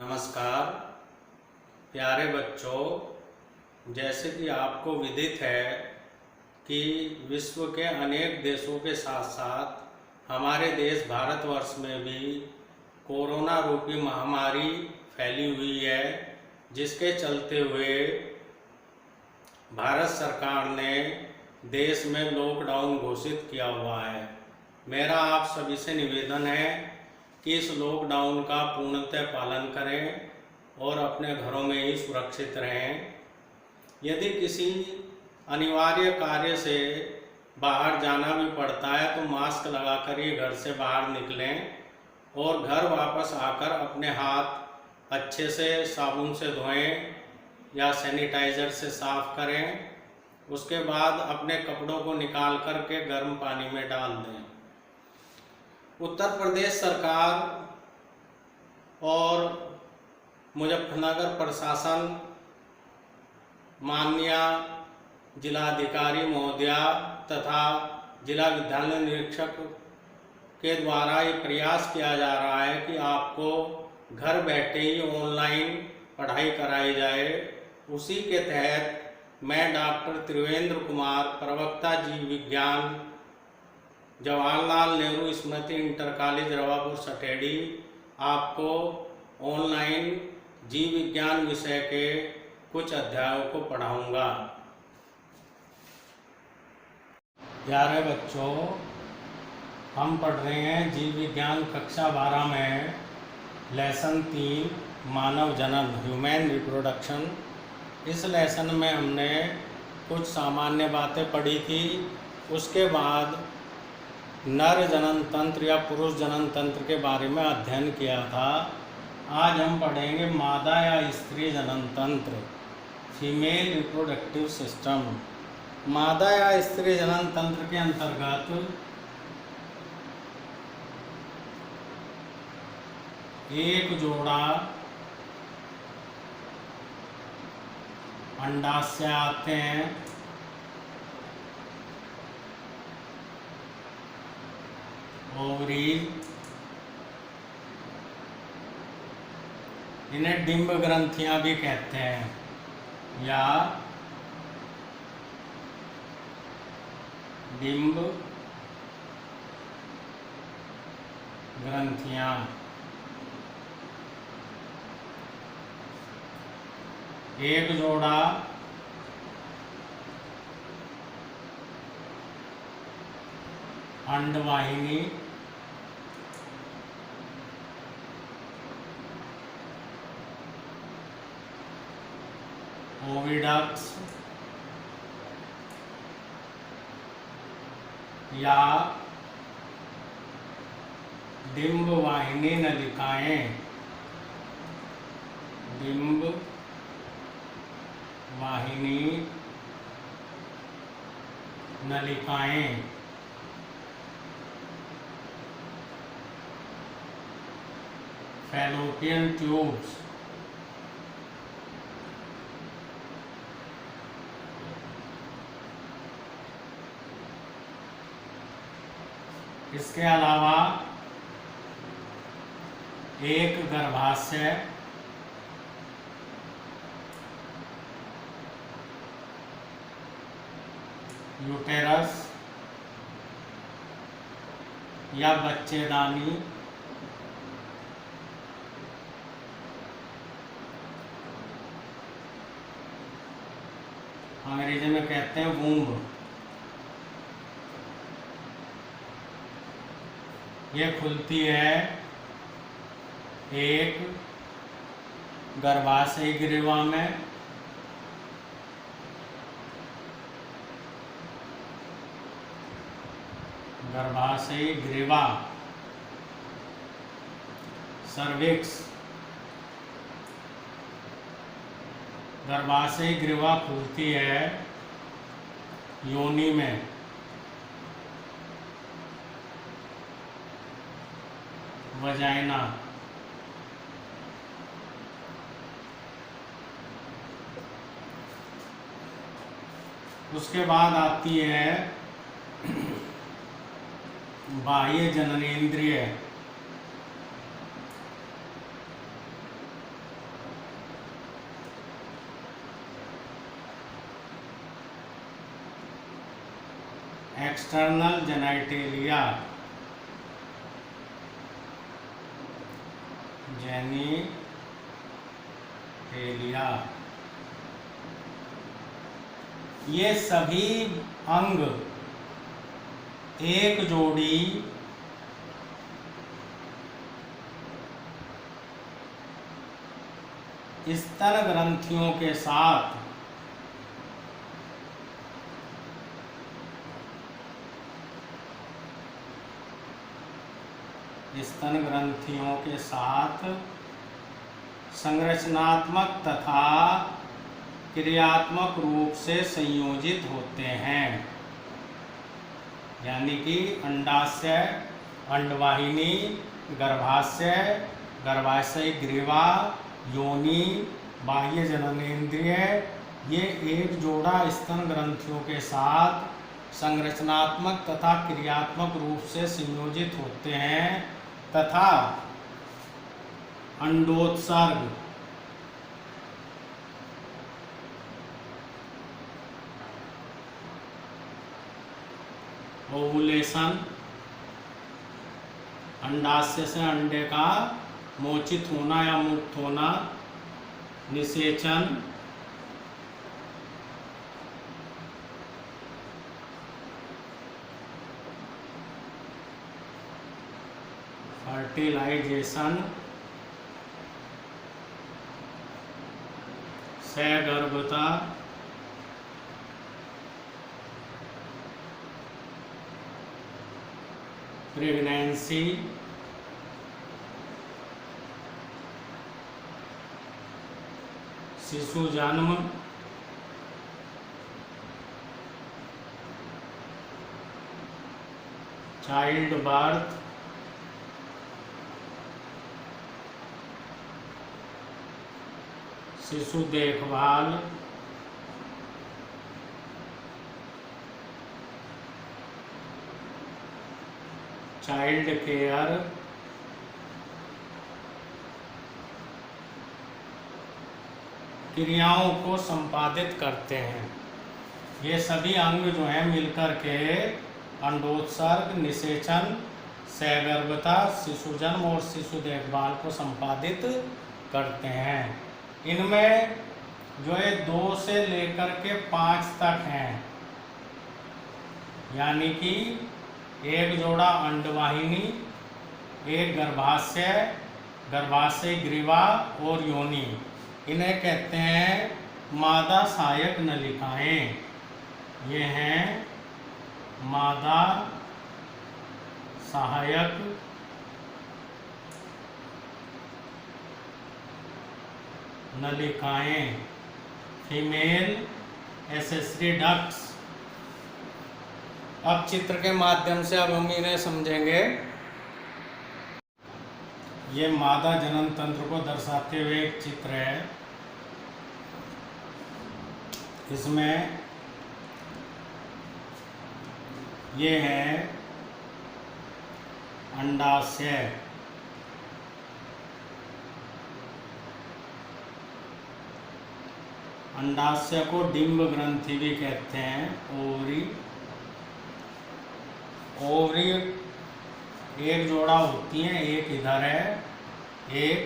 नमस्कार प्यारे बच्चों, जैसे कि आपको विदित है कि विश्व के अनेक देशों के साथ साथ हमारे देश भारतवर्ष में भी कोरोना रूपी महामारी फैली हुई है, जिसके चलते हुए भारत सरकार ने देश में लॉकडाउन घोषित किया हुआ है। मेरा आप सभी से निवेदन है कि इस लॉकडाउन का पूर्णतः पालन करें और अपने घरों में ही सुरक्षित रहें। यदि किसी अनिवार्य कार्य से बाहर जाना भी पड़ता है तो मास्क लगाकर ही घर से बाहर निकलें और घर वापस आकर अपने हाथ अच्छे से साबुन से धोएं या सैनिटाइज़र से साफ़ करें। उसके बाद अपने कपड़ों को निकाल कर के गर्म पानी में डाल दें। उत्तर प्रदेश सरकार और मुजफ्फरनगर प्रशासन माननीय जिलाधिकारी महोदया तथा जिला विद्यालय निरीक्षक के द्वारा ये प्रयास किया जा रहा है कि आपको घर बैठे ही ऑनलाइन पढ़ाई कराई जाए। उसी के तहत मैं डॉक्टर त्रिवेंद्र कुमार, प्रवक्ता जीव विज्ञान, जवाहरलाल नेहरू स्मृति इंटर कॉलेज रवापुर सटेडी, आपको ऑनलाइन जीव विज्ञान विषय के कुछ अध्यायों को पढ़ाऊंगा। प्यारे बच्चों, हम पढ़ रहे हैं जीव विज्ञान कक्षा 12 में लेसन 3 मानव जनन, ह्यूमन रिप्रोडक्शन। इस लेसन में हमने कुछ सामान्य बातें पढ़ी थी। उसके बाद नर जनन तंत्र या पुरुष जनन तंत्र के बारे में अध्ययन किया था। आज हम पढ़ेंगे मादा या स्त्री जनन तंत्र, फीमेल रिप्रोडक्टिव सिस्टम। मादा या स्त्री जनन तंत्र के अंतर्गत एक जोड़ा अंडाशय आते हैं, ओवरीज, इन्हें डिंब ग्रंथियां भी कहते हैं या डिंब ग्रंथियां। एक जोड़ा अंडवाहिनी, ओविडक्ट्स या डिंब वाहिनी नलिकाएं, डिंब वाहिनी नलिकाएं। फैलोपियन ट्यूब्स, इसके अलावा एक गर्भाशय, यूटेरस या बच्चेदानी, अंग्रेजी में कहते हैं वूम्ब। ये खुलती है एक गर्भाशयी ग्रीवा में, गर्भाशयी ग्रीवा, सर्विक्स। गर्भाशयी ग्रीवा खुलती है योनि में, वजाइना। उसके बाद आती है बाह्य जननेंद्रिय, एक्सटर्नल जेनिटेलिया, जेनिटेलिया, ये सभी अंग एक जोड़ी स्तन ग्रंथियों के साथ संरचनात्मक तथा क्रियात्मक रूप से संयोजित होते हैं। यानी कि अंडाशय, अंडवाहिनी, गर्भाशय, गर्भाशय ग्रीवा, योनि, बाह्य जननेंद्रिय, ये एक जोड़ा स्तन ग्रंथियों के साथ संरचनात्मक तथा क्रियात्मक रूप से संयोजित होते हैं तथा अंडोत्सर्ग, ओवुलेशन, अंडाशय से अंडे का मोचित होना या मुक्त होना, निषेचन, फर्टिलाइजेशन, सहगर्भता, प्रेगनेंसी, शिशु जन्म, चाइल्ड बर्थ, शिशु देखभाल, चाइल्ड केयर, क्रियाओं को संपादित करते हैं। ये सभी अंग जो हैं मिलकर के अंडोत्सर्ग, निषेचन, सहगर्भता, शिशु जन्म और शिशु देखभाल को संपादित करते हैं। इनमें जो है 2 से लेकर के 5 तक हैं, यानी कि एक जोड़ा अंडवाहिनी, एक गर्भाशय, गर्भाशय ग्रीवा और योनि, इन्हें कहते हैं मादा सहायक नलिकाएं। ये हैं मादा सहायक नलिकाएं, फीमेल एसेसरी डक्ट्स। अब चित्र के माध्यम से अब हम इन्हें समझेंगे। ये मादा जनन तंत्र को दर्शाते हुए एक चित्र है। इसमें ये है अंडाशय, अंडाशय को डिंब ग्रंथि भी कहते हैं। ओवरी, ओवरी एक जोड़ा होती हैं, एक इधर है, एक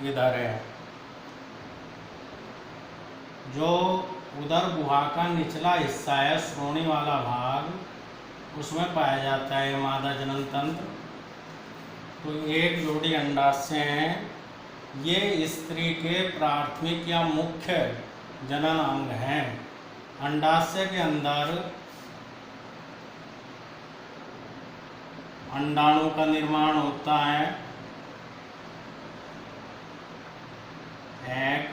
इधर है। जो उदर गुहा का निचला हिस्सा है, श्रोणि वाला भाग, उसमें पाया जाता है मादा जनन तंत्र। तो एक जोड़ी अंडाशय हैं। ये स्त्री के प्राथमिक या मुख्य जनन अंग हैं। अंडाशय के अंदर अंडाणु का निर्माण होता है, एग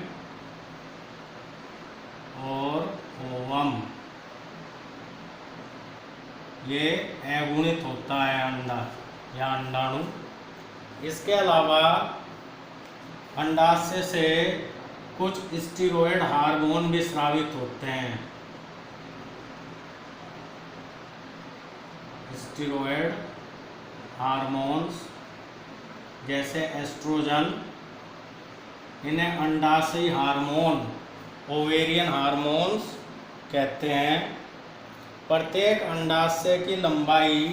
और ओवम। ये अगुणित होता है अंडा या अंडाणु। इसके अलावा अंडाशय से कुछ स्टीरॉयड हार्मोन भी स्रावित होते हैं। स्टीरॉयड हार्मोन्स जैसे एस्ट्रोजन, इन्हें अंडाशयी हार्मोन, ओवेरियन हार्मोन्स कहते हैं। प्रत्येक अंडाशय की लंबाई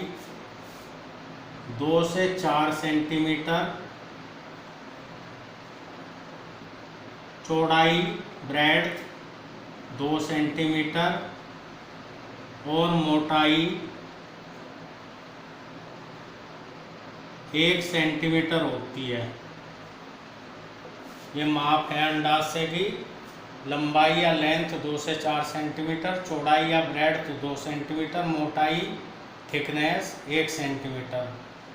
2 से 4 सेंटीमीटर, चौड़ाई ब्रेड्थ 2 सेंटीमीटर और मोटाई 1 सेंटीमीटर होती है। ये माप है अंडाशय की लंबाई या लेंथ 2 से 4 सेंटीमीटर, चौड़ाई या ब्रेड्थ 2 सेंटीमीटर, मोटाई थिकनेस 1 सेंटीमीटर।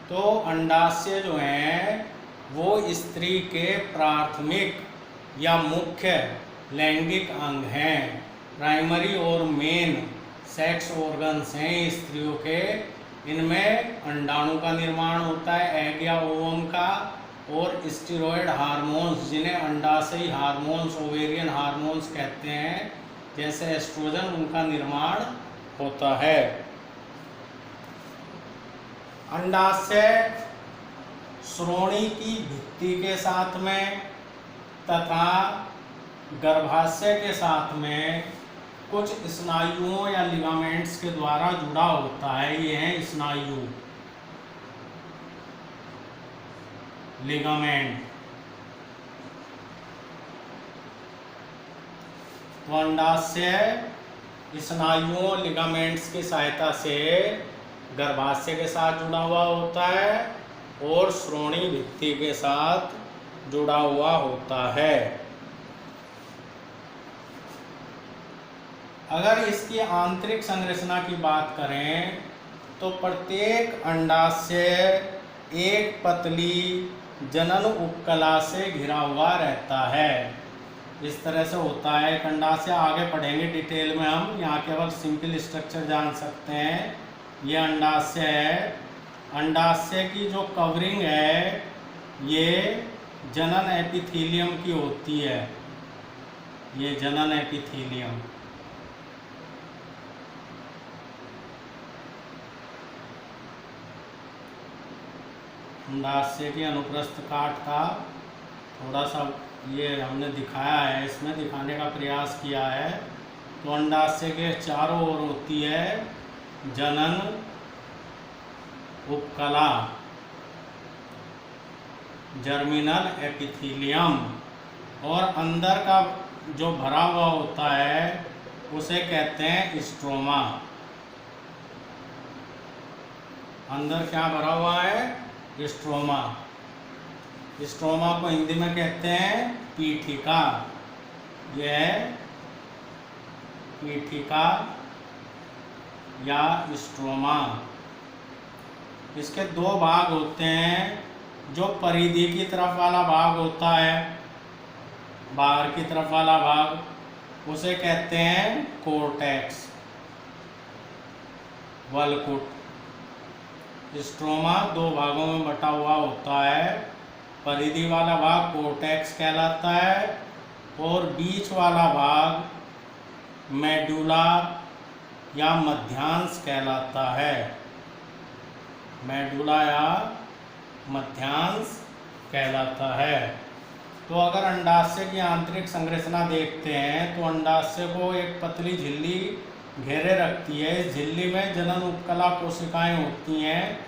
तो अंडाशय जो हैं वो स्त्री के प्राथमिक या मुख्य लैंगिक अंग हैं, प्राइमरी और मेन सेक्स ऑर्गन्स हैं स्त्रियों के। इनमें अंडाणु का निर्माण होता है, एग या ओवम का, और स्टेरॉयड हार्मोन्स जिन्हें अंडाशयी हार्मोन्स, ओवेरियन हार्मोन्स कहते हैं, जैसे एस्ट्रोजन, उनका निर्माण होता है। अंडाशय श्रोणि की भित्ति के साथ में तथा गर्भाशय के साथ में कुछ स्नायुओं या लिगामेंट्स के द्वारा जुड़ा होता है। ये हैं स्नायु, लिगामेंट। तो अंडाशय स्नायुओं, लिगामेंट्स की सहायता से गर्भाशय के साथ जुड़ा हुआ होता है और श्रोणि भित्ति के साथ जुड़ा हुआ होता है। अगर इसकी आंतरिक संरचना की बात करें तो प्रत्येक अंडाशय एक पतली जनन उपकला से घिरा हुआ रहता है। इस तरह से होता है एक अंडाशय। आगे पढ़ेंगे डिटेल में हम, यहाँ केवल सिंपल स्ट्रक्चर जान सकते हैं। ये अंडाशय है। अंडाशय की जो कवरिंग है ये जनन एपिथीलियम की होती है। ये जनन एपिथीलियम। अंडाशय की अनुप्रस्थ काट का थोड़ा सा ये हमने दिखाया है, इसमें दिखाने का प्रयास किया है। तो अंडाशय के चारों ओर होती है जनन उपकला, जर्मिनल एपिथीलियम, और अंदर का जो भरा हुआ होता है उसे कहते हैं स्ट्रोमा। अंदर क्या भरा हुआ है? स्ट्रोमा। स्ट्रोमा को हिंदी में कहते हैं पीठिका। यह पीठिका या स्ट्रोमा। इसके दो भाग होते हैं। जो परिधि की तरफ वाला भाग होता है, बाहर की तरफ वाला भाग, उसे कहते हैं कोर्टेक्स, वलकुट। स्ट्रोमा दो भागों में बटा हुआ होता है। परिधि वाला भाग कोर्टेक्स कहलाता है और बीच वाला भाग मेडुला या मध्यांश कहलाता है। मेडुला या मध्यांश कहलाता है। तो अगर अंडाशय की आंतरिक संरचना देखते हैं तो अंडाशय को एक पतली झिल्ली घेरे रखती है। इस झिल्ली में जनन उपकला कोशिकाएं होती हैं।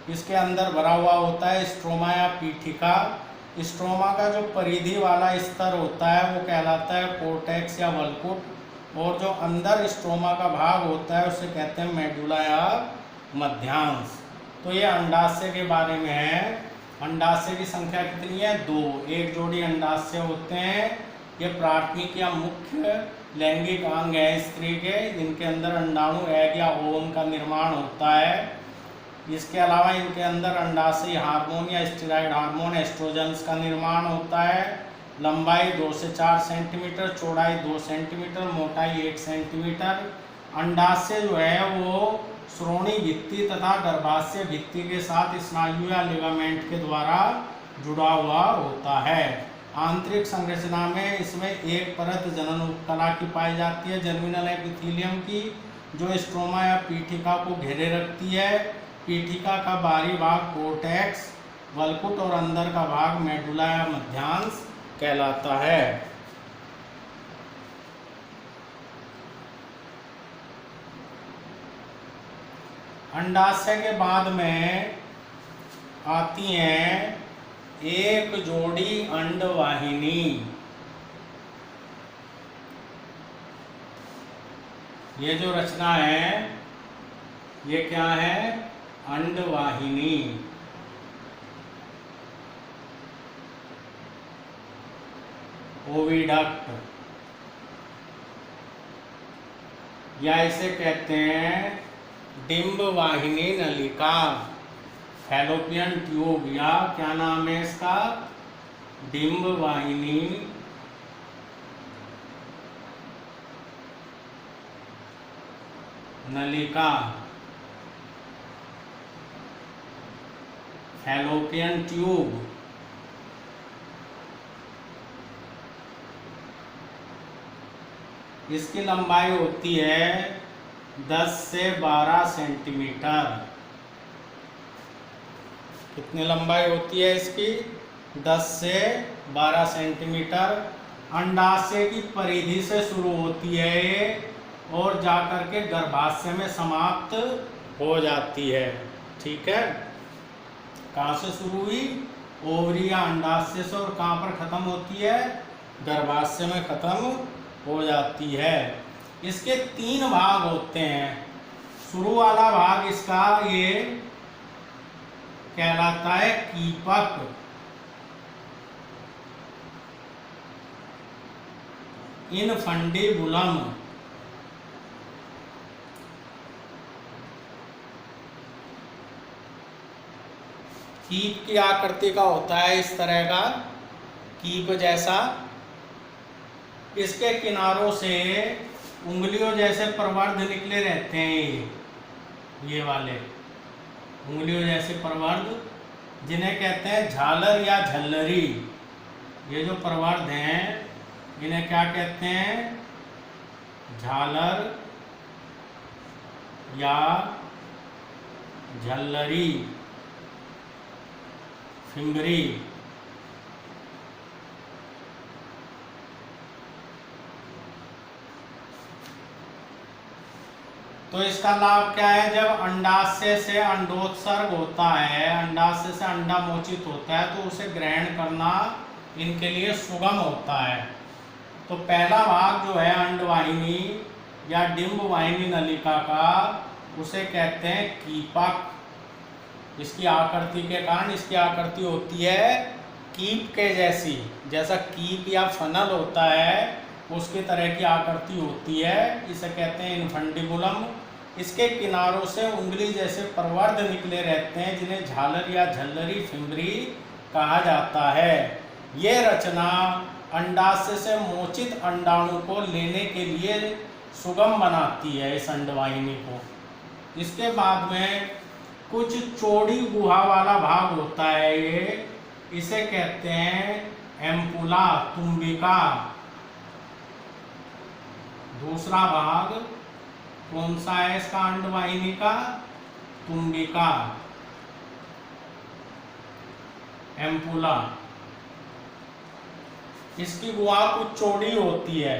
इसके अंदर भरा हुआ होता है स्ट्रोमा या पीठिका। स्ट्रोमा का जो परिधि वाला स्तर होता है वो कहलाता है कोर्टेक्स या वलकुट, और जो अंदर स्ट्रोमा का भाग होता है उसे कहते हैं मेडुला या मध्यांश। तो ये अंडाशय के बारे में है। अंडाशय की संख्या कितनी है? 2। एक जोड़ी अंडाशय होते हैं। ये प्राथमिक या मुख्य लैंगिक अंग है स्त्री के। इनके अंदर अंडाणु, एग या ओवम का निर्माण होता है। इसके अलावा इनके अंदर अंडाशयी हार्मोन या स्टेरॉयड हार्मोन, एस्ट्रोजन्स का निर्माण होता है। लंबाई 2 से 4 सेंटीमीटर, चौड़ाई 2 सेंटीमीटर, मोटाई 1 सेंटीमीटर। अंडाशय जो है वो श्रोणि भित्ति तथा गर्भाशय भित्ति के साथ स्नायु या लिगामेंट के द्वारा जुड़ा हुआ होता है। आंतरिक संरचना में इसमें एक परत जनन उपकला की पाई जाती है, जर्मिनल एपिथीलियम की, जो स्ट्रोमा या पीठिका को घेरे रखती है। पीठिका का बाहरी भाग कोर्टेक्स, वलकुट, और अंदर का भाग मेडुला या मध्यांश कहलाता है। अंडाशय के बाद में आती हैं एक जोड़ी अंडवाहिनी। ये जो रचना है ये क्या है? अंडवाहिनी। ओविडक्ट, या इसे कहते हैं डिंब वाहिनी नलिका, फैलोपियन ट्यूब, या क्या नाम है इसका? डिंब वाहिनी नलिका, फैलोपियन ट्यूब। इसकी लंबाई होती है 10 से 12 सेंटीमीटर। कितनी लंबाई होती है इसकी? 10 से 12 सेंटीमीटर। अंडाशय की परिधि से शुरू होती है ये और जाकर के गर्भाशय में समाप्त हो जाती है। ठीक है, कहाँ से शुरू हुई? ओवरी या अंडाशय से, और कहाँ पर खत्म होती है? गर्भाशय में खत्म हो जाती है। इसके 3 भाग होते हैं। शुरू वाला भाग इसका ये कहलाता है कीपक। इनफंडिबुलम। कीप की आकृति का होता है इस तरह का, कीप जैसा। इसके किनारों से उंगलियों जैसे प्रवर्ध निकले रहते हैं ये वाले उंगलियों जैसे प्रवर्ध, जिन्हें कहते हैं झालर या झल्लरी। ये जो प्रवर्ध हैं इन्हें क्या कहते हैं? झालर या झल्लरी, फिंगरी। तो इसका लाभ क्या है? जब अंडाशय से अंडोत्सर्ग होता है, अंडाशय से अंडा मोचित होता है, तो उसे ग्रहण करना इनके लिए सुगम होता है। तो पहला भाग जो है अंडवाहिनी या डिंब वाहिनी नलिका का, उसे कहते हैं कीपक। इसकी आकृति के कारण, इसकी आकृति होती है कीप के जैसी, जैसा कीप या फनल होता है उसकी तरह की आकृति होती है। इसे कहते हैं इनफंडिबुलम। इसके किनारों से उंगली जैसे प्रवर्ध निकले रहते हैं, जिन्हें झालर या झल्लरी, फिंगरी कहा जाता है। ये रचना अंडाशय से मोचित अंडाणु को लेने के लिए सुगम बनाती है इस अंडवाहिनी को। इसके बाद में कुछ चौड़ी गुहा वाला भाग होता है ये, इसे कहते हैं एम्पुला, तुम्बिका। दूसरा भाग कौन सा है इसका अंडवाहिनी का? तुम्बिका, एम्पुला। इसकी गुहा कुछ चौड़ी होती है,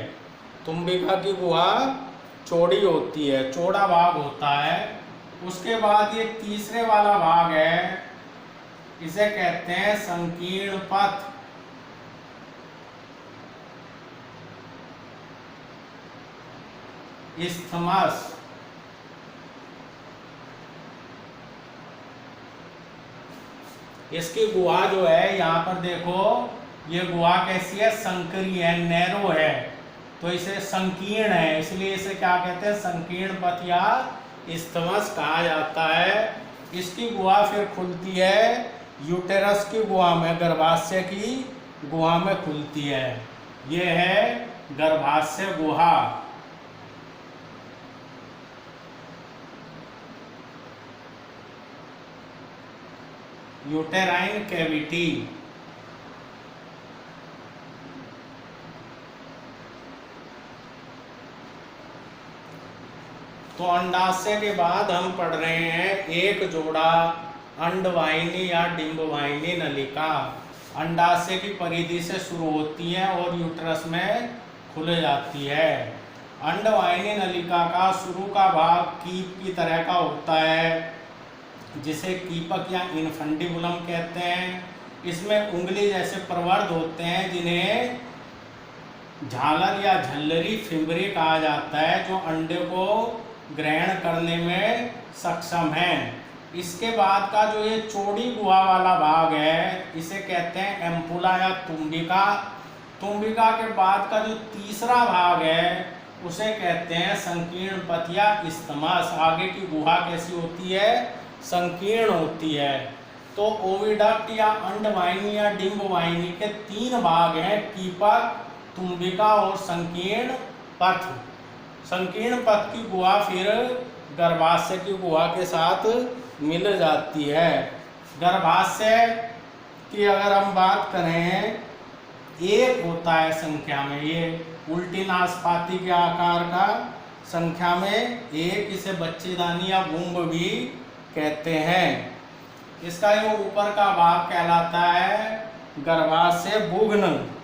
तुम्बिका की गुहा चौड़ी होती है, चौड़ा भाग होता है। उसके बाद ये तीसरे वाला भाग है, इसे कहते हैं संकीर्ण पथ। इस्थमस। इसकी गुहा जो है, यहाँ पर देखो, ये गुहा कैसी है? संकरी है, नैरो है, तो इसे संकीर्ण है, इसलिए इसे क्या कहते हैं? संकीर्ण पथ या इस्थमस कहा जाता है। इसकी गुहा फिर खुलती है यूटेरस की गुहा में, गर्भाशय की गुहा में खुलती है। ये है गर्भाशय गुहा। Uterine cavity. तो अंडाशय के बाद हम पढ़ रहे हैं एक जोड़ा अंडवाहिनी या डिंबवाहिनी नलिका। अंडाशय की परिधि से शुरू होती है और यूट्रस में खुल जाती है। अंडवाहिनी नलिका का शुरू का भाग कीप की तरह का होता है, जिसे कीपक या इनफंडिबुलम कहते हैं। इसमें उंगली जैसे प्रवर्ध होते हैं, जिन्हें झालर या झल्लरी फिम्बरी कहा जाता है, जो अंडे को ग्रहण करने में सक्षम है। इसके बाद का जो ये चौड़ी गुहा वाला भाग है, इसे कहते हैं एम्पुला या तुम्बिका। तुम्बिका के बाद का जो तीसरा भाग है, उसे कहते हैं संकीर्ण पथ या इस्तमस। आगे की गुहा कैसी होती है? संकीर्ण होती है। तो ओविडक्ट या अंडवाहिनी या डिंबवाहिनी के 3 भाग हैं, कीपक, तुम्बिका और संकीर्ण पथ। संकीर्ण पथ की गुहा फिर गर्भाशय की गुहा के साथ मिल जाती है। गर्भाशय की अगर हम बात करें, एक होता है संख्या में, ये उल्टी नाशपाती के आकार का, संख्या में एक, इसे बच्चेदानी या बुम्ब भी कहते हैं। इसका जो ऊपर का भाग कहलाता है गर्भाशय बुघ्न।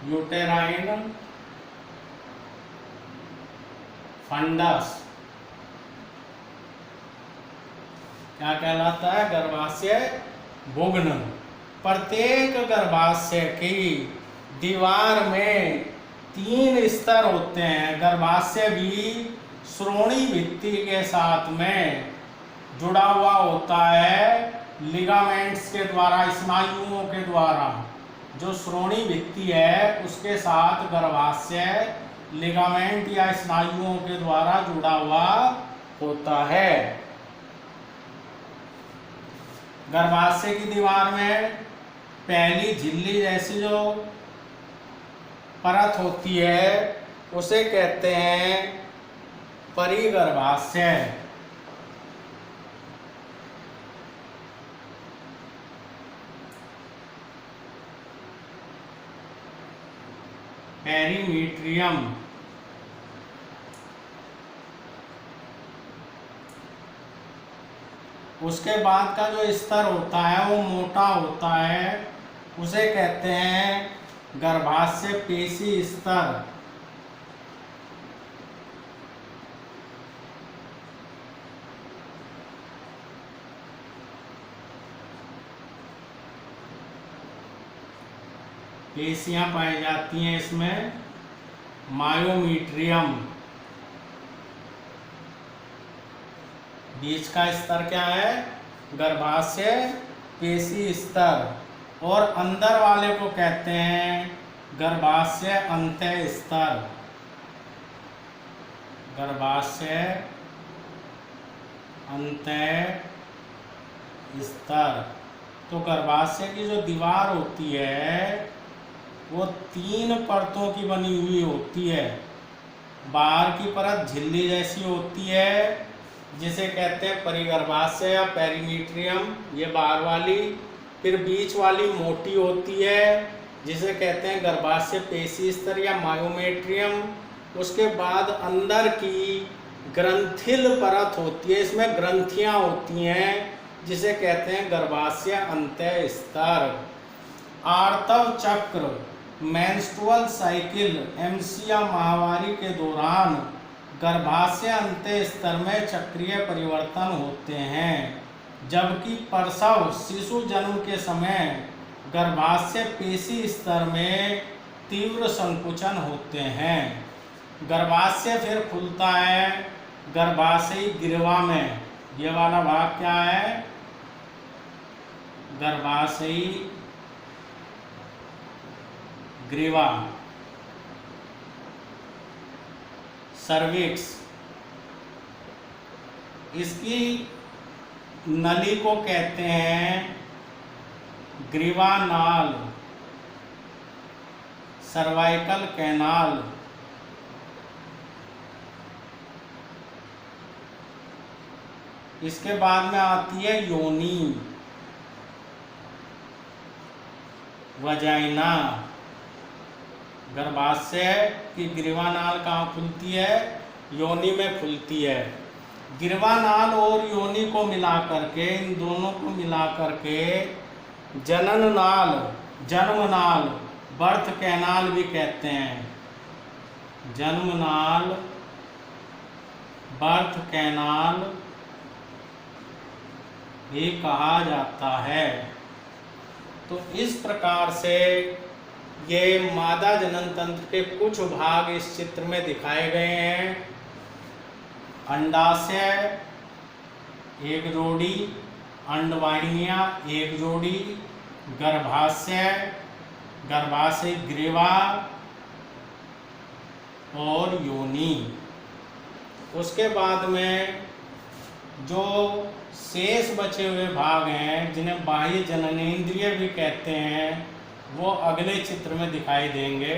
यूटेराइन फंडस क्या कहलाता है? गर्भाशय बुघ्न। प्रत्येक गर्भाशय की दीवार में 3 स्तर होते हैं। गर्भाशय भी श्रोणी भित्ति के साथ में जुड़ा हुआ होता है लिगामेंट्स के द्वारा, स्नायुओं के द्वारा। जो श्रोणी भित्ति है उसके साथ गर्भाशय लिगामेंट या स्नायुओं के द्वारा जुड़ा हुआ होता है। गर्भाशय की दीवार में पहली झिल्ली जैसी जो परत होती है, उसे कहते हैं परिगर्भाशय। पेरीमीट्रियम। उसके बाद का जो स्तर होता है वो मोटा होता है, उसे कहते हैं गर्भाशय पेशी स्तर। पेशियां पाई जाती हैं इसमें। मायोमीट्रियम। बीच का स्तर क्या है? गर्भाशय पेशी स्तर। और अंदर वाले को कहते हैं गर्भाशय अंतः स्तर। गर्भाशय अंतः स्तर। तो गर्भाशय की जो दीवार होती है वो 3 परतों की बनी हुई होती है। बाहर की परत झिल्ली जैसी होती है, जिसे कहते हैं परिगर्भाशय या पेरीमीट्रियम, ये बाहर वाली। फिर बीच वाली मोटी होती है, जिसे कहते हैं गर्भाशय पेशी स्तर या मायोमेट्रियम। उसके बाद अंदर की ग्रंथिल परत होती है, इसमें ग्रंथियां होती हैं, जिसे कहते हैं गर्भाशय अंतः स्तर। आर्तव चक्र, मेंस्ट्रुअल साइकिल, एमसी या माहवारी के दौरान गर्भाशय अंतः स्तर में चक्रीय परिवर्तन होते हैं, जबकि प्रसव शिशु जन्म के समय गर्भाशय पेशी स्तर में तीव्र संकुचन होते हैं। गर्भाशय फिर खुलता है गर्भाशयी ग्रीवा में। ये वाला भाग क्या है? गर्भाशयी ग्रीवा, सर्विक्स। इसकी नली को कहते हैं ग्रीवा नाल, सर्वाइकल कैनाल। इसके बाद में आती है योनि, वजाइना। गर्भाशय की ग्रीवा नाल कहाँ खुलती है? योनि में खुलती है। गिरवानाल और योनि को मिला करके, इन दोनों को मिला करके जनन नाल, जन्म नाल, बर्थ कैनाल भी कहते हैं। जन्म नाल, बर्थ कैनाल भी कहा जाता है। तो इस प्रकार से ये मादा जनन तंत्र के कुछ भाग इस चित्र में दिखाए गए हैं। अंडाशय एक जोड़ी, अंडवाहिनियां एक जोड़ी, गर्भाशय, गर्भाशय ग्रीवा और योनि। उसके बाद में जो शेष बचे हुए भाग हैं, जिन्हें बाह्य जननेंद्रिय भी कहते हैं, वो अगले चित्र में दिखाई देंगे।